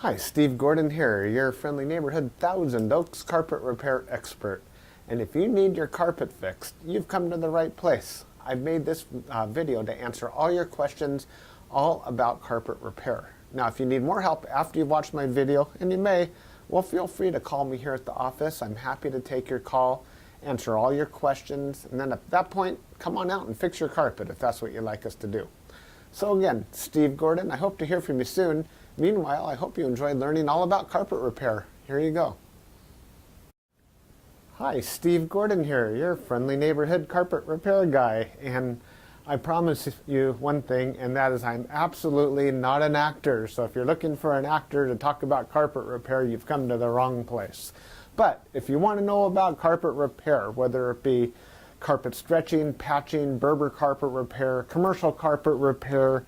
Hi, Steve Gordon here, your friendly neighborhood Thousand Oaks carpet repair expert. And if you need your carpet fixed, you've come to the right place. I've made this video to answer all your questions all about carpet repair. Now, if you need more help after you've watched my video, and you may, well, feel free to call me here at the office. I'm happy to take your call, answer all your questions, and then at that point, come on out and fix your carpet if that's what you'd like us to do. So again, Steve Gordon, I hope to hear from you soon. Meanwhile, I hope you enjoyed learning all about carpet repair. Here you go. Hi, Steve Gordon here, your friendly neighborhood carpet repair guy. And I promise you one thing, and that is I'm absolutely not an actor. So if you're looking for an actor to talk about carpet repair, you've come to the wrong place. But if you want to know about carpet repair, whether it be carpet stretching, patching, Berber carpet repair, commercial carpet repair,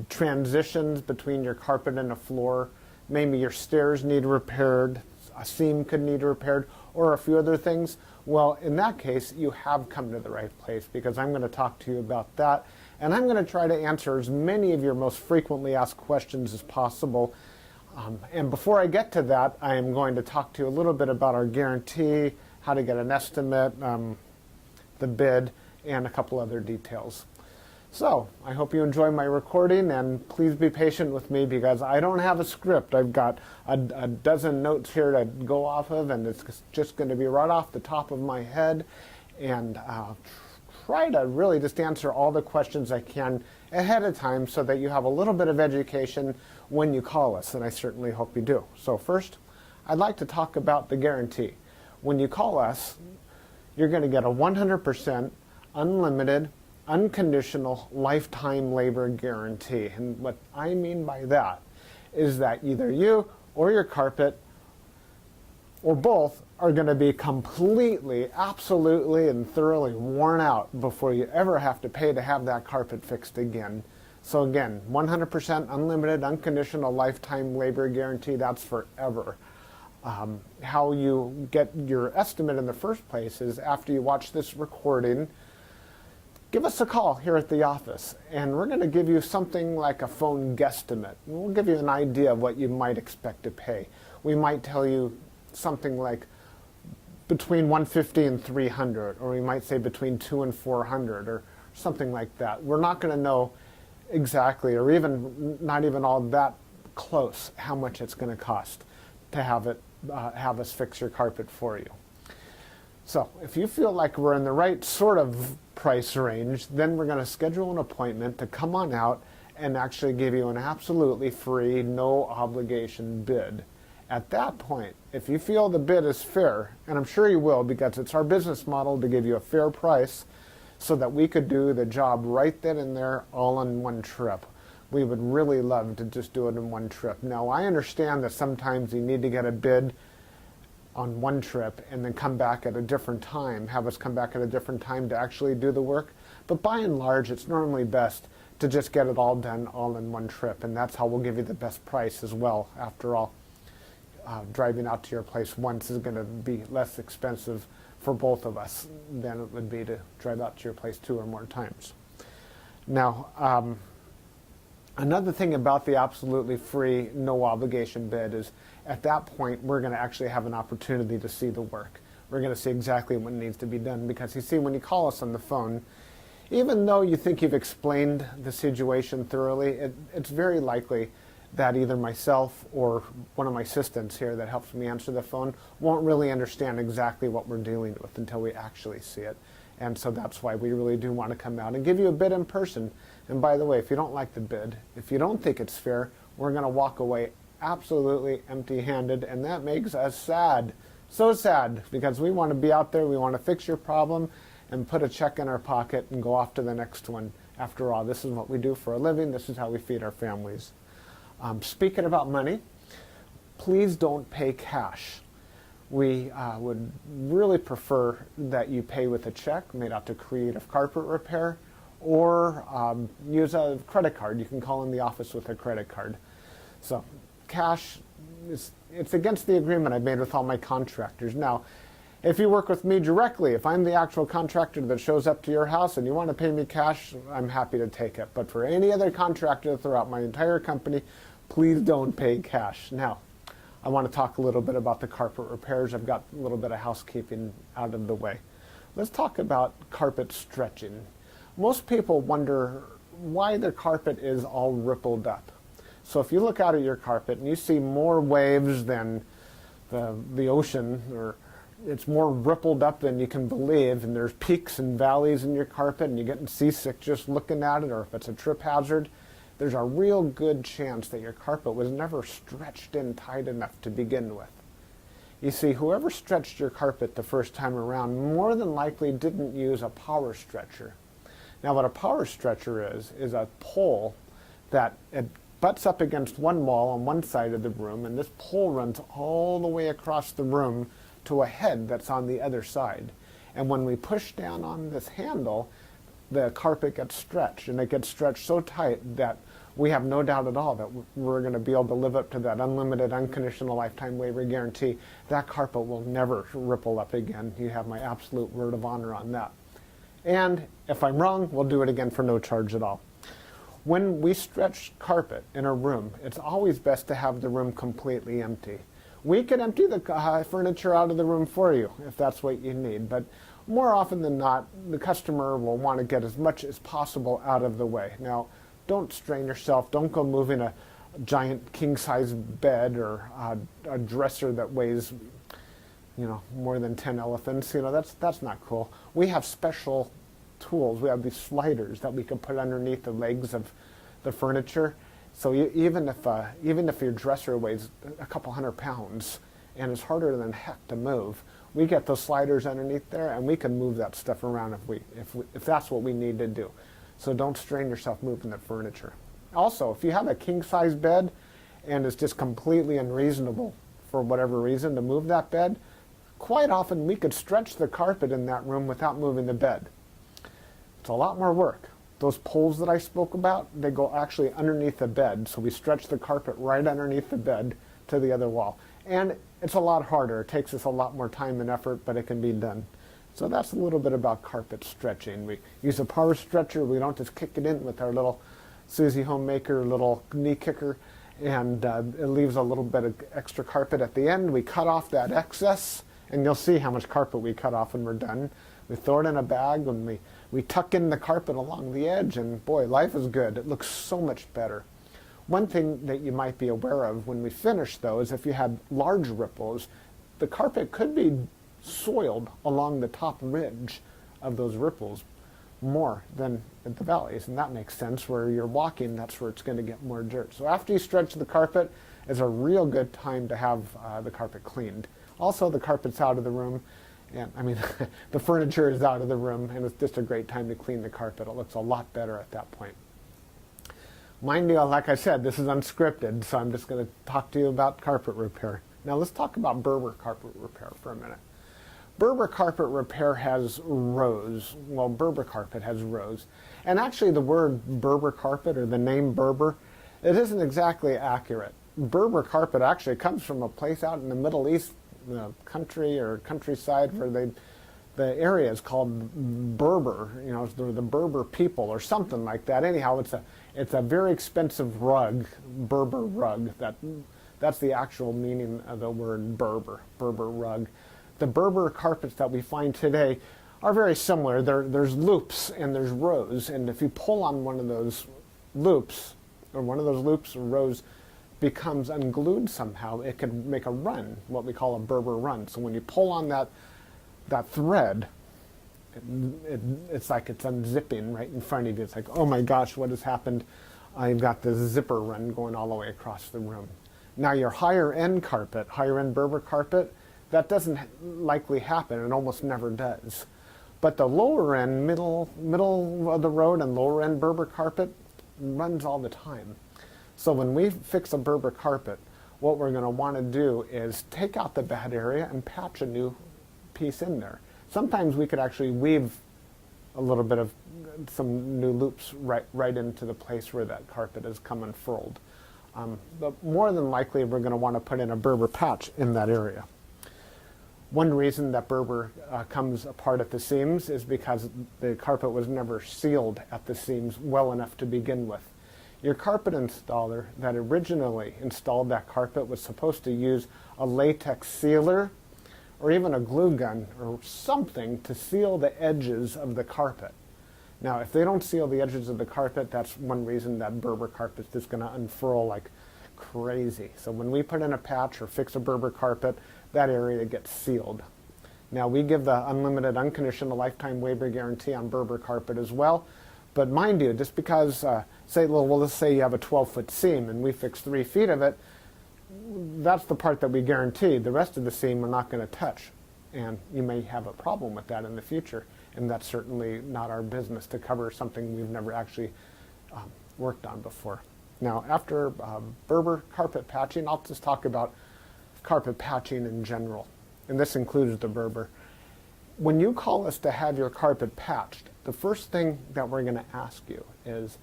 transitions between your carpet and a floor, maybe your stairs need repaired, a seam could need repaired, or a few other things, well, in that case, you have come to the right place, because I'm going to talk to you about that, and I'm going to try to answer as many of your most frequently asked questions as possible. And before I get to that, I am going to talk to you a little bit about our guarantee, how to get an estimate, the bid, and a couple other details. So, I hope you enjoy my recording, and please be patient with me because I don't have a script. I've got a dozen notes here to go off of, and it's just going to be right off the top of my head, and try to really just answer all the questions I can ahead of time so that you have a little bit of education when you call us, and I certainly hope you do. So first, I'd like to talk about the guarantee. When you call us, you're going to get a 100% unlimited unconditional lifetime labor guarantee. And what I mean by that is that either you or your carpet or both are going to be completely, absolutely, and thoroughly worn out before you ever have to pay to have that carpet fixed again. So again, 100% unlimited unconditional lifetime labor guarantee, that's forever. How you get your estimate in the first place is after you watch this recording, give us a call here at the office, and we're going to give you something like a phone guesstimate. We'll give you an idea of what you might expect to pay. We might tell you something like between $150 and $300, or we might say between $200 and $400, or something like that. We're not going to know exactly, or even not even all that close, how much it's going to cost to have us fix your carpet for you. So if you feel like we're in the right sort of price range, then we're going to schedule an appointment to come on out and actually give you an absolutely free, no obligation bid. At that point, if you feel the bid is fair, and I'm sure you will because it's our business model to give you a fair price so that we could do the job right then and there all in one trip. We would really love to just do it in one trip. Now, I understand that sometimes you need to get a bid on one trip and then come back at a different time, have us come back at a different time to actually do the work. But by and large, it's normally best to just get it all done all in one trip, and that's how we'll give you the best price as well. After all, driving out to your place once is going to be less expensive for both of us than it would be to drive out to your place 2 or more times. Now, another thing about the absolutely free, no obligation bid is at that point, we're going to actually have an opportunity to see the work. We're going to see exactly what needs to be done because you see, when you call us on the phone, even though you think you've explained the situation thoroughly, it's very likely that either myself or one of my assistants here that helps me answer the phone won't really understand exactly what we're dealing with until we actually see it. And so that's why we really do want to come out and give you a bid in person. And by the way, if you don't like the bid, if you don't think it's fair, we're going to walk away absolutely empty-handed, and that makes us sad. So sad, because we want to be out there, we want to fix your problem and put a check in our pocket and go off to the next one. After all, this is what we do for a living. This is how we feed our families. Speaking about money, please don't pay cash. We would really prefer that you pay with a check made out to Creative Carpet Repair, or use a credit card. You can call in the office with a credit card. So cash, it's against the agreement I've made with all my contractors. Now, if you work with me directly, if I'm the actual contractor that shows up to your house and you want to pay me cash, I'm happy to take it. But for any other contractor throughout my entire company, Please don't pay cash. Now, I want to talk a little bit about the carpet repairs. I've got a little bit of housekeeping out of the way. Let's talk about carpet stretching. Most people wonder why their carpet is all rippled up. So if you look out at your carpet and you see more waves than the ocean, or it's more rippled up than you can believe, and there's peaks and valleys in your carpet and you're getting seasick just looking at it, or if it's a trip hazard, there's a real good chance that your carpet was never stretched in tight enough to begin with. You see, whoever stretched your carpet the first time around more than likely didn't use a power stretcher. Now what a power stretcher is a pole that it butts up against one wall on one side of the room, and this pole runs all the way across the room to a head that's on the other side. And when we push down on this handle, the carpet gets stretched, and it gets stretched so tight that we have no doubt at all that we're going to be able to live up to that unlimited, unconditional lifetime waiver guarantee. That carpet will never ripple up again. You have my absolute word of honor on that. And if I'm wrong, we'll do it again for no charge at all. When we stretch carpet in a room, it's always best to have the room completely empty. We can empty the furniture out of the room for you if that's what you need, but more often than not, the customer will want to get as much as possible out of the way. Now, don't strain yourself. Don't go moving a giant king-size bed or a dresser that weighs, more than 10 elephants. That's not cool. We have special tools. We have these sliders that we can put underneath the legs of the furniture. So even if your dresser weighs a couple hundred pounds and is harder than heck to move, we get those sliders underneath there, and we can move that stuff around if that's what we need to do. So don't strain yourself moving the furniture. Also, if you have a king-size bed and it's just completely unreasonable for whatever reason to move that bed, quite often we could stretch the carpet in that room without moving the bed. It's a lot more work. Those poles that I spoke about, they go actually underneath the bed, so we stretch the carpet right underneath the bed to the other wall. And it's a lot harder. It takes us a lot more time and effort, but it can be done. So that's a little bit about carpet stretching. We use a power stretcher. We don't just kick it in with our little Susie Homemaker little knee kicker, and it leaves a little bit of extra carpet at the end. We cut off that excess, and you'll see how much carpet we cut off when we're done. We throw it in a bag, and we tuck in the carpet along the edge, and boy, life is good. It looks so much better. One thing that you might be aware of when we finish, though, is if you had large ripples, the carpet could be soiled along the top ridge of those ripples more than at the valleys, and that makes sense. Where you're walking, that's where it's going to get more dirt. So after you stretch the carpet is a real good time to have the carpet cleaned. Also, the carpet's out of the room, and the furniture is out of the room, and it's just a great time to clean the carpet. It looks a lot better at that point. Mind you, like I said, this is unscripted, so I'm just going to talk to you about carpet repair. Now let's talk about Berber carpet repair for a minute. Berber carpet repair has rows. Well, Berber carpet has rows. And actually the word Berber carpet, or the name Berber, it isn't exactly accurate. Berber carpet actually comes from a place out in the Middle East, country or countryside, where the area is called Berber. The Berber people or something like that. Anyhow, it's a very expensive rug, Berber rug. That's the actual meaning of the word Berber rug. The Berber carpets that we find today are very similar. There's loops and there's rows, and if you pull on one of those loops, or rows becomes unglued somehow, it could make a run, what we call a Berber run. So when you pull on that thread, it's like it's unzipping right in front of you. It's like, oh my gosh, what has happened? I've got this zipper run going all the way across the room. Now your higher end Berber carpet, that doesn't likely happen. It almost never does. But the lower end, middle of the road and lower end Berber carpet runs all the time. So when we fix a Berber carpet, what we're going to want to do is take out the bad area and patch a new piece in there. Sometimes we could actually weave a little bit of some new loops right into the place where that carpet has come unfurled. But more than likely, we're going to want to put in a Berber patch in that area. One reason that Berber comes apart at the seams is because the carpet was never sealed at the seams well enough to begin with. Your carpet installer that originally installed that carpet was supposed to use a latex sealer or even a glue gun or something to seal the edges of the carpet. Now, if they don't seal the edges of the carpet, that's one reason that Berber carpet is just going to unfurl like crazy. So when we put in a patch or fix a Berber carpet, that area gets sealed. Now, we give the unlimited, unconditional lifetime waiver guarantee on Berber carpet as well. But mind you, just because, let's say you have a 12-foot seam and we fix 3 feet of it, that's the part that we guarantee. The rest of the seam we're not going to touch. And you may have a problem with that in the future. And that's certainly not our business to cover something we've never actually worked on before. Now, after Berber carpet patching, I'll just talk about carpet patching in general. And this includes the Berber. When you call us to have your carpet patched, the first thing that we're going to ask you is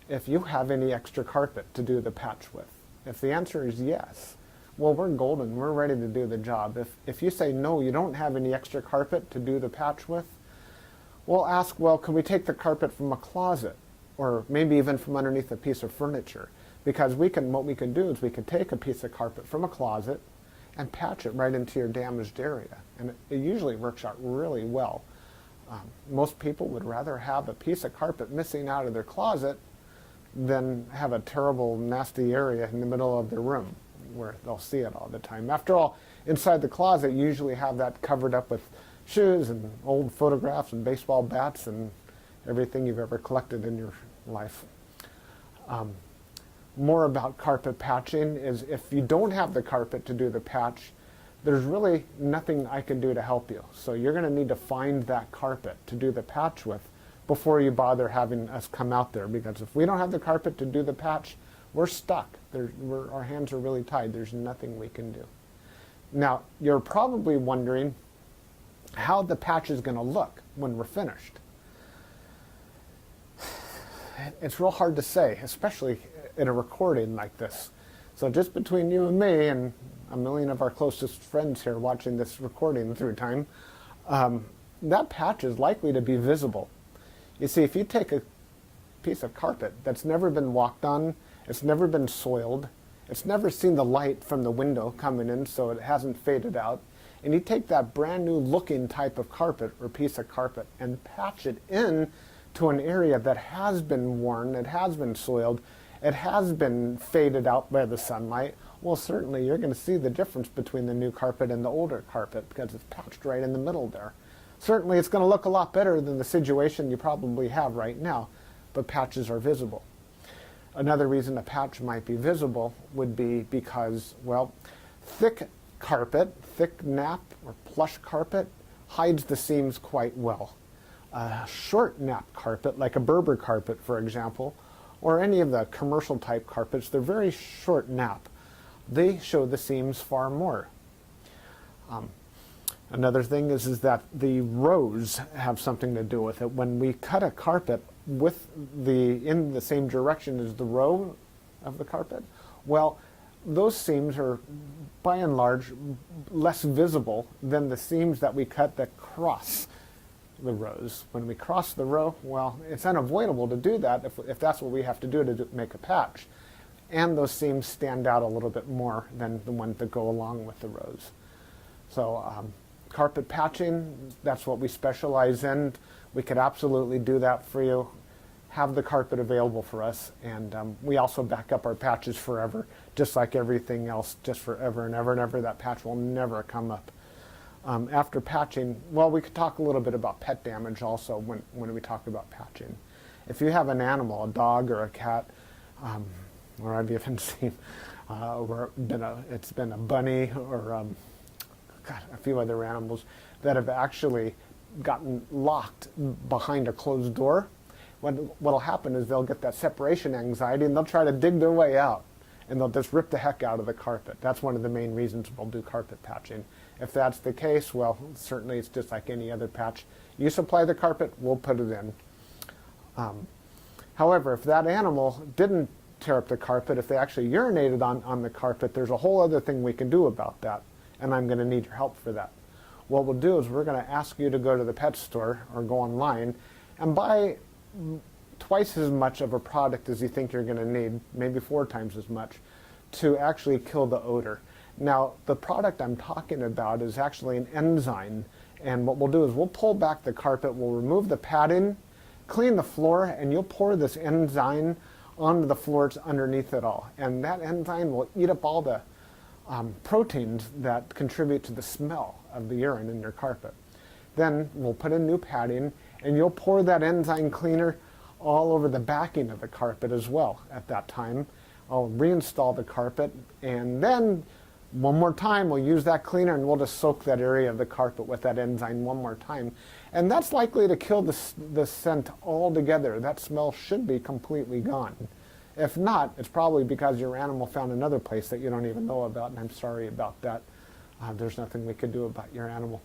if you have any extra carpet to do the patch with. If the answer is yes, well, we're golden. We're ready to do the job. If you say no, you don't have any extra carpet to do the patch with, we'll ask, well, can we take the carpet from a closet or maybe even from underneath a piece of furniture? Because what we can do is we can take a piece of carpet from a closet and patch it right into your damaged area. And it usually works out really well. Most people would rather have a piece of carpet missing out of their closet than have a terrible, nasty area in the middle of their room where they'll see it all the time. After all, inside the closet, you usually have that covered up with shoes and old photographs and baseball bats and everything you've ever collected in your life. More about carpet patching is if you don't have the carpet to do the patch, there's really nothing I can do to help you. So you're going to need to find that carpet to do the patch with before you bother having us come out there, because if we don't have the carpet to do the patch, we're stuck. Our hands are really tied. There's nothing we can do. Now, you're probably wondering how the patch is going to look when we're finished. It's real hard to say, especially in a recording like this. So just between you and me and a million of our closest friends here watching this recording through time, that patch is likely to be visible. You see, if you take a piece of carpet that's never been walked on, it's never been soiled, it's never seen the light from the window coming in so it hasn't faded out, and you take that brand new looking type of carpet or piece of carpet and patch it in to an area that has been worn, it has been soiled, it has been faded out by the sunlight, well, certainly you're going to see the difference between the new carpet and the older carpet because it's patched right in the middle there. Certainly it's going to look a lot better than the situation you probably have right now, but patches are visible. Another reason a patch might be visible would be because, well, thick carpet, thick nap or plush carpet hides the seams quite well. A short nap carpet, like a Berber carpet, for example, or any of the commercial type carpets, they're very short nap. They show the seams far more. Another thing is that the rows have something to do with it. When we cut a carpet in the same direction as the row of the carpet, well, those seams are by and large less visible than the seams that we cut that cross the rows. When we cross the row, well, it's unavoidable to do that if that's what we have to do to make a patch. And those seams stand out a little bit more than the ones that go along with the rows. So carpet patching, that's what we specialize in. We could absolutely do that for you. Have the carpet available for us, and we also back up our patches forever, just like everything else, just forever and ever and ever. That patch will never come up. After patching, well, we could talk a little bit about pet damage also when we talk about patching. If you have an animal, a dog or a cat, or I've even seen it's been a bunny or a few other animals that have actually gotten locked behind a closed door. What'll happen is they'll get that separation anxiety and they'll try to dig their way out and they'll just rip the heck out of the carpet. That's one of the main reasons we'll do carpet patching. If that's the case, well, certainly it's just like any other patch. You supply the carpet, we'll put it in. However, if that animal didn't tear up the carpet, if they actually urinated on the carpet, there's a whole other thing we can do about that, and I'm going to need your help for that. What we'll do is we're going to ask you to go to the pet store or go online and buy twice as much of a product as you think you're going to need, maybe 4 times as much, to actually kill the odor. Now, the product I'm talking about is actually an enzyme, and what we'll do is we'll pull back the carpet, we'll remove the padding, clean the floor, and you'll pour this enzyme onto the floors underneath it all. And that enzyme will eat up all the proteins that contribute to the smell of the urine in your carpet. Then we'll put in new padding, and you'll pour that enzyme cleaner all over the backing of the carpet as well at that time. I'll reinstall the carpet, and then one more time we'll use that cleaner, and we'll just soak that area of the carpet with that enzyme one more time. And that's likely to kill the scent altogether. That smell should be completely gone. If not, it's probably because your animal found another place that you don't even know about, and I'm sorry about that. There's nothing we could do about your animal.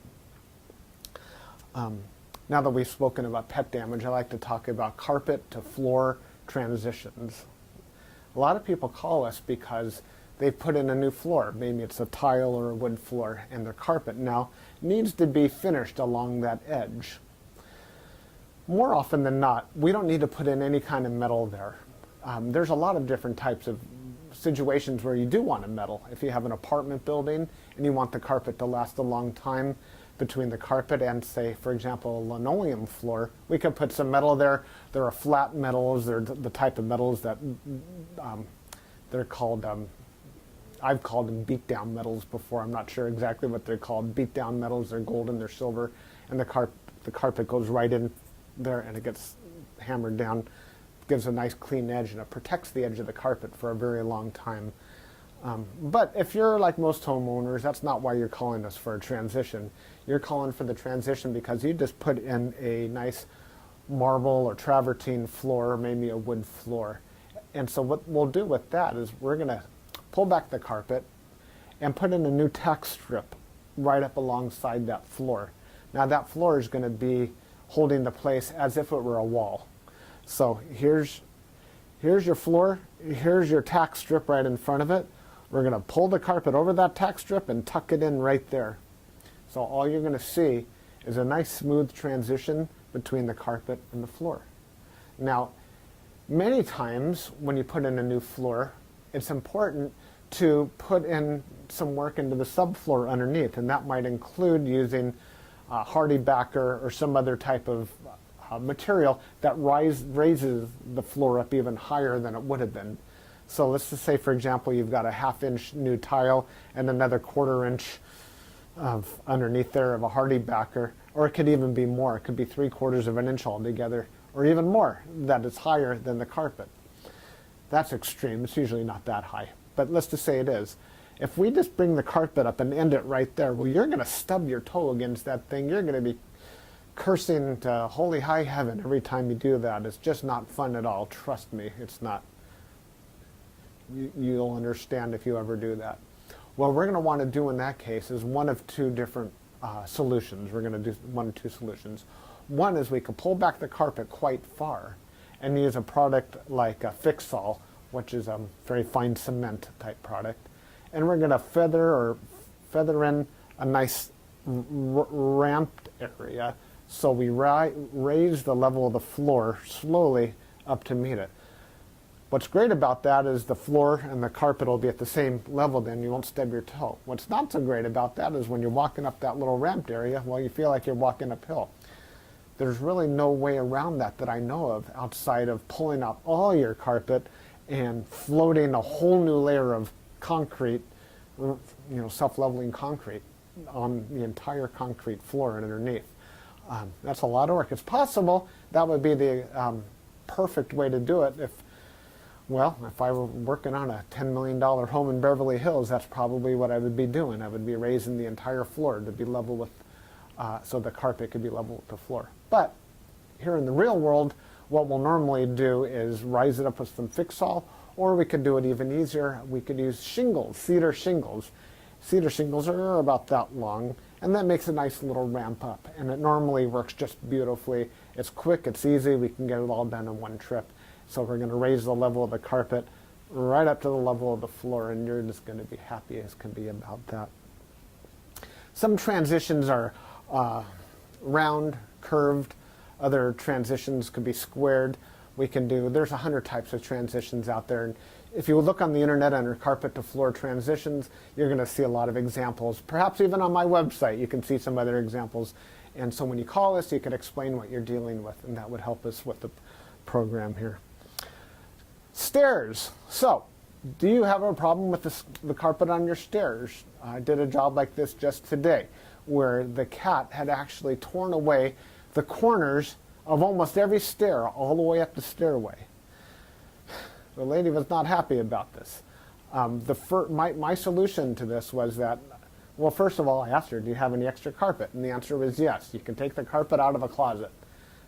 Now that we've spoken about pet damage, I like to talk about carpet to floor transitions. A lot of people call us because they put in a new floor. Maybe it's a tile or a wood floor, and their carpet now needs to be finished along that edge. More often than not, we don't need to put in any kind of metal there. There's a lot of different types of situations where you do want a metal. If you have an apartment building and you want the carpet to last a long time between the carpet and, say, for example, a linoleum floor, we could put some metal there. There are flat metals. They're the type of metals that they're called, I've called them beat-down metals before. I'm not sure exactly what they're called. Beat-down metals, they're golden, they're silver, and the carpet goes right in there and it gets hammered down. Gives a nice clean edge, and it protects the edge of the carpet for a very long time. But if you're like most homeowners, that's not why you're calling us for a transition. You're calling for the transition because you just put in a nice marble or travertine floor, or maybe a wood floor. And so what we'll do with that is we're going to pull back the carpet and put in a new tack strip right up alongside that floor. Now that floor is going to be holding the place as if it were a wall. So here's your floor, here's your tack strip right in front of it. We're going to pull the carpet over that tack strip and tuck it in right there. So all you're going to see is a nice smooth transition between the carpet and the floor. Now, many times when you put in a new floor, it's important to put in some work into the subfloor underneath, and that might include using hardy backer or some other type of material that raises the floor up even higher than it would have been. So let's just say, for example, you've got a 1/2 inch new tile and another 1/4 inch of underneath there of a hardy backer, or it could even be more. It could be 3/4 of an inch altogether, or even more, that is higher than the carpet. That's extreme. It's usually not that high, but let's just say it is. If we just bring the carpet up and end it right there, well, you're going to stub your toe against that thing. You're going to be cursing to holy high heaven every time you do that. It's just not fun at all. Trust me, it's not. You'll understand if you ever do that. What we're going to want to do in that case is one of two different solutions. We're going to do one of two solutions. One is we can pull back the carpet quite far and use a product like a Fix-All, which is a very fine cement type product. And we're going to feather in a nice ramped area, so we raise the level of the floor slowly up to meet it. What's great about that is the floor and the carpet will be at the same level, then you won't stub your toe. What's not so great about that is when you're walking up that little ramped area, well, you feel like you're walking uphill. There's really no way around that I know of outside of pulling out all your carpet and floating a whole new layer of concrete, self-leveling concrete on the entire concrete floor and underneath. That's a lot of work. It's possible that would be the perfect way to do it if I were working on a $10 million home in Beverly Hills, that's probably what I would be doing. I would be raising the entire floor to be level with, so the carpet could be level with the floor. But here in the real world, what we'll normally do is rise it up with some Fix-All, or we could do it even easier. We could use shingles, cedar shingles. Cedar shingles are about that long, and that makes a nice little ramp up, and it normally works just beautifully. It's quick, it's easy, we can get it all done in one trip. So we're going to raise the level of the carpet right up to the level of the floor, and you're just going to be happy as can be about that. Some transitions are round, curved. Other transitions could be squared. We can do, there's 100 types of transitions out there. And if you look on the internet under carpet to floor transitions, you're going to see a lot of examples. Perhaps even on my website, you can see some other examples. And so when you call us, you can explain what you're dealing with, and that would help us with the program here. Stairs. So, do you have a problem with the carpet on your stairs? I did a job like this just today, where the cat had actually torn away the corners of almost every stair all the way up the stairway. The lady was not happy about this. My solution to this was that, well, first of all, I asked her, do you have any extra carpet? And the answer was yes. You can take the carpet out of a closet.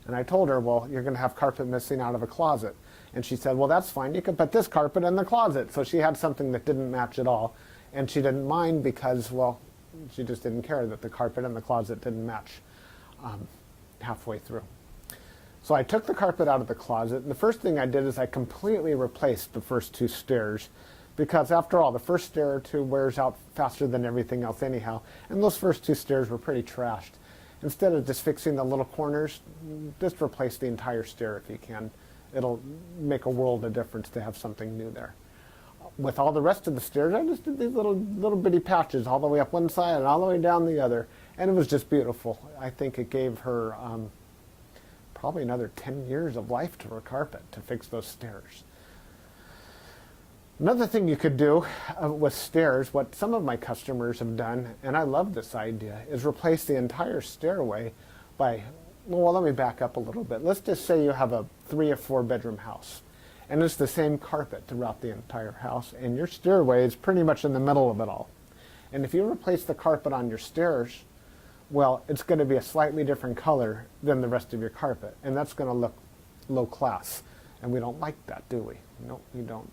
And I told her, well, you're going to have carpet missing out of a closet. And she said, well, that's fine. You can put this carpet in the closet. So she had something that didn't match at all. And she didn't mind because, well, she just didn't care that the carpet in the closet didn't match halfway through. So I took the carpet out of the closet, and the first thing I did is I completely replaced the first two stairs, because after all, the first stair or two wears out faster than everything else anyhow, and those first two stairs were pretty trashed. Instead of just fixing the little corners, just replace the entire stair if you can. It'll make a world of difference to have something new there. With all the rest of the stairs, I just did these little bitty patches all the way up one side and all the way down the other, and it was just beautiful. I think it gave her probably another 10 years of life to her carpet to fix those stairs. Another thing you could do with stairs, what some of my customers have done, and I love this idea, is replace the entire stairway by, well, let me back up a little bit. Let's just say you have a 3 or 4 bedroom house, and it's the same carpet throughout the entire house, and your stairway is pretty much in the middle of it all. And if you replace the carpet on your stairs, well, it's going to be a slightly different color than the rest of your carpet, and that's going to look low class, and we don't like that, do we? No, we don't.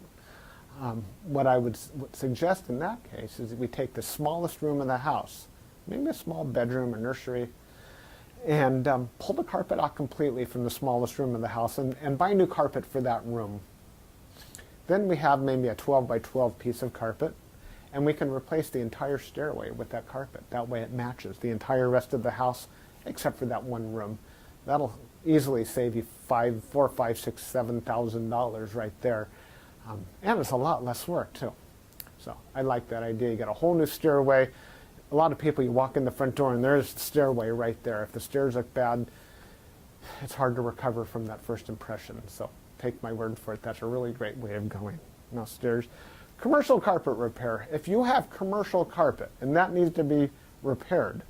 What I would suggest in that case is that we take the smallest room in the house, maybe a small bedroom or nursery, and pull the carpet out completely from the smallest room in the house and buy new carpet for that room. Then we have maybe a 12 by 12 piece of carpet, and we can replace the entire stairway with that carpet. That way it matches the entire rest of the house except for that one room. That'll easily save you $4,000, $5,000, $6,000, $7,000 right there. And it's a lot less work too. So I like that idea. You get a whole new stairway. A lot of people, you walk in the front door and there's the stairway right there. If the stairs look bad, it's hard to recover from that first impression. So take my word for it. That's a really great way of going. Now stairs. Commercial carpet repair. If you have commercial carpet and that needs to be repaired,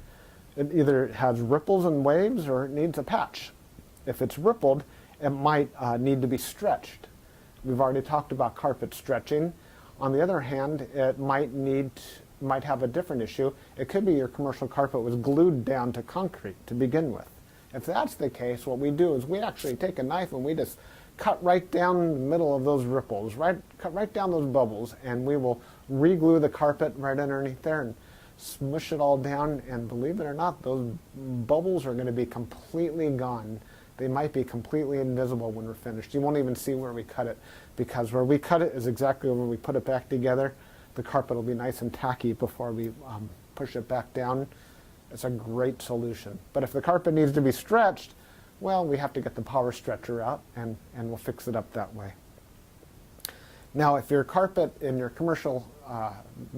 it either has ripples and waves or it needs a patch. If it's rippled, it might need to be stretched. We've already talked about carpet stretching. On the other hand, it might have a different issue. It could be your commercial carpet was glued down to concrete to begin with. If that's the case, what we do is we actually take a knife and we just cut right down the middle of those ripples, cut right down those bubbles, and we will re-glue the carpet right underneath there and smush it all down, and believe it or not, those bubbles are going to be completely gone. They might be completely invisible when we're finished. You won't even see where we cut it, because where we cut it is exactly where we put it back together. The carpet will be nice and tacky before we push it back down. It's a great solution. But if the carpet needs to be stretched, well, we have to get the power stretcher out, and we'll fix it up that way. Now, if your carpet in your commercial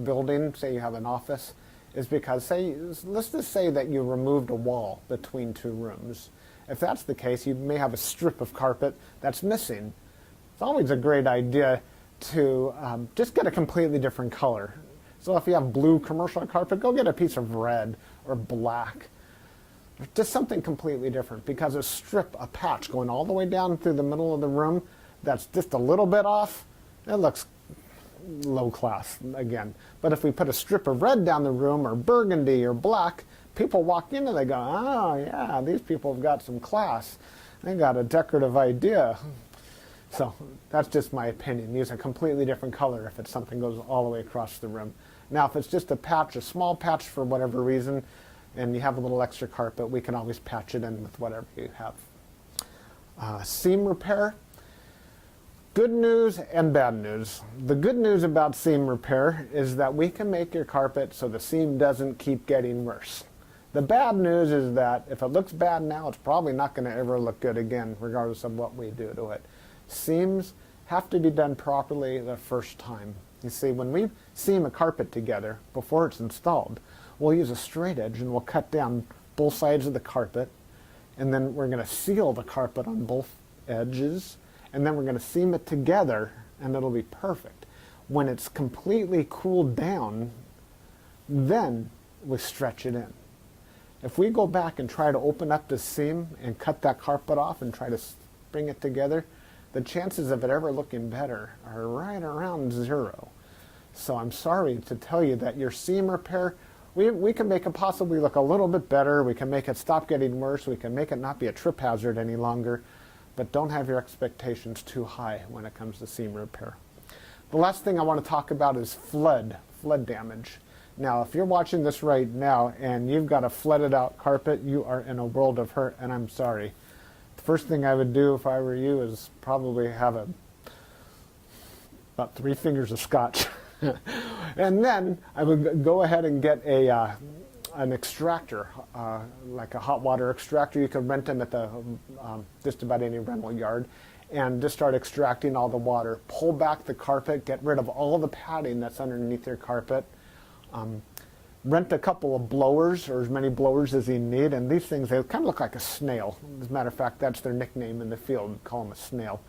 building, say you have an office, is because, let's just say that you removed a wall between two rooms. If that's the case, you may have a strip of carpet that's missing. It's always a great idea to just get a completely different color. So if you have blue commercial carpet, go get a piece of red or black. Just something completely different, because a patch going all the way down through the middle of the room that's just a little bit off, it looks low class again. But if we put a strip of red down the room, or burgundy or black, people walk in and they go, oh yeah, these people have got some class. They got a decorative idea. So that's just my opinion. Use a completely different color if it's something goes all the way across the room. Now if it's just a patch, a small patch for whatever reason, and you have a little extra carpet, we can always patch it in with whatever you have. Seam repair. Good news and bad news. The good news about seam repair is that we can make your carpet so the seam doesn't keep getting worse. The bad news is that if it looks bad now, it's probably not going to ever look good again, regardless of what we do to it. Seams have to be done properly the first time. You see, when we seam a carpet together before it's installed, we'll use a straight edge and we'll cut down both sides of the carpet, and then we're going to seal the carpet on both edges, and then we're going to seam it together, and it'll be perfect. When it's completely cooled down, then we stretch it in. If we go back and try to open up the seam and cut that carpet off and try to bring it together, the chances of it ever looking better are right around 0. So I'm sorry to tell you that your seam repair, we can make it possibly look a little bit better. We can make it stop getting worse. We can make it not be a trip hazard any longer. But don't have your expectations too high when it comes to seam repair. The last thing I want to talk about is flood damage. Now, if you're watching this right now and you've got a flooded out carpet, you are in a world of hurt, and I'm sorry. The first thing I would do if I were you is probably have about 3 fingers of scotch. And then I would go ahead and get an extractor, like a hot water extractor. You can rent them at the just about any rental yard, and just start extracting all the water. Pull back the carpet, get rid of all the padding that's underneath your carpet. Rent a couple of blowers, or as many blowers as you need, and these things, they kind of look like a snail. As a matter of fact, that's their nickname in the field. We call them a snail.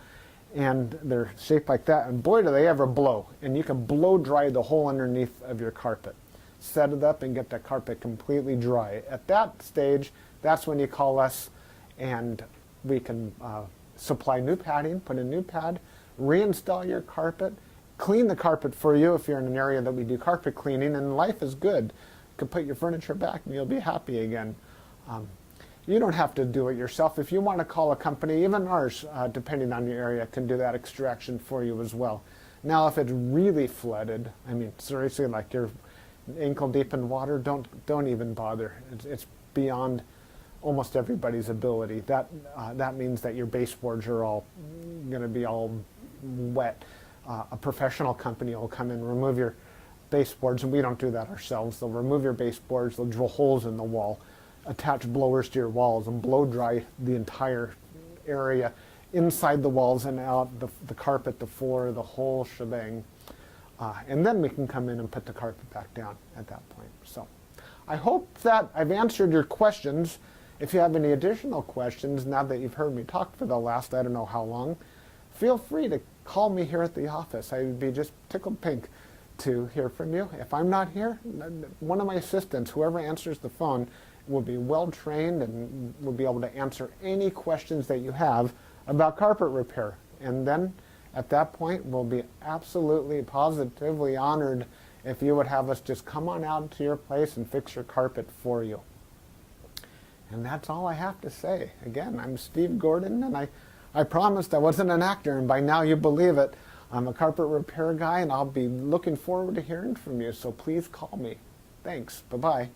And they're shaped like that, and boy do they ever blow. And you can blow dry the whole underneath of your carpet. Set it up and get the carpet completely dry. At that stage, that's when you call us, and we can supply new padding, put a new pad, reinstall your carpet, clean the carpet for you if you're in an area that we do carpet cleaning, and life is good. You can put your furniture back and you'll be happy again. You don't have to do it yourself. If you want to call a company, even ours, depending on your area, can do that extraction for you as well. Now, if it's really flooded, I mean, seriously, like you're ankle deep in water, don't even bother. It's beyond almost everybody's ability. That means that your baseboards are all going to be all wet. A professional company will come in and remove your baseboards, and we don't do that ourselves. They'll remove your baseboards, they'll drill holes in the wall, attach blowers to your walls, and blow dry the entire area, inside the walls and out, the carpet, the floor, the whole shebang. And then we can come in and put the carpet back down at that point. So I hope that I've answered your questions. If you have any additional questions, now that you've heard me talk for the last I don't know how long, feel free to call me here at the office. I would be just tickled pink to hear from you. If I'm not here, one of my assistants, whoever answers the phone, will be well trained and will be able to answer any questions that you have about carpet repair. And then at that point, we'll be absolutely positively honored if you would have us just come on out to your place and fix your carpet for you. And that's all I have to say. Again, I'm Steve Gordon, and I promised I wasn't an actor, and by now you believe it. I'm a carpet repair guy, and I'll be looking forward to hearing from you, so please call me. Thanks. Bye-bye.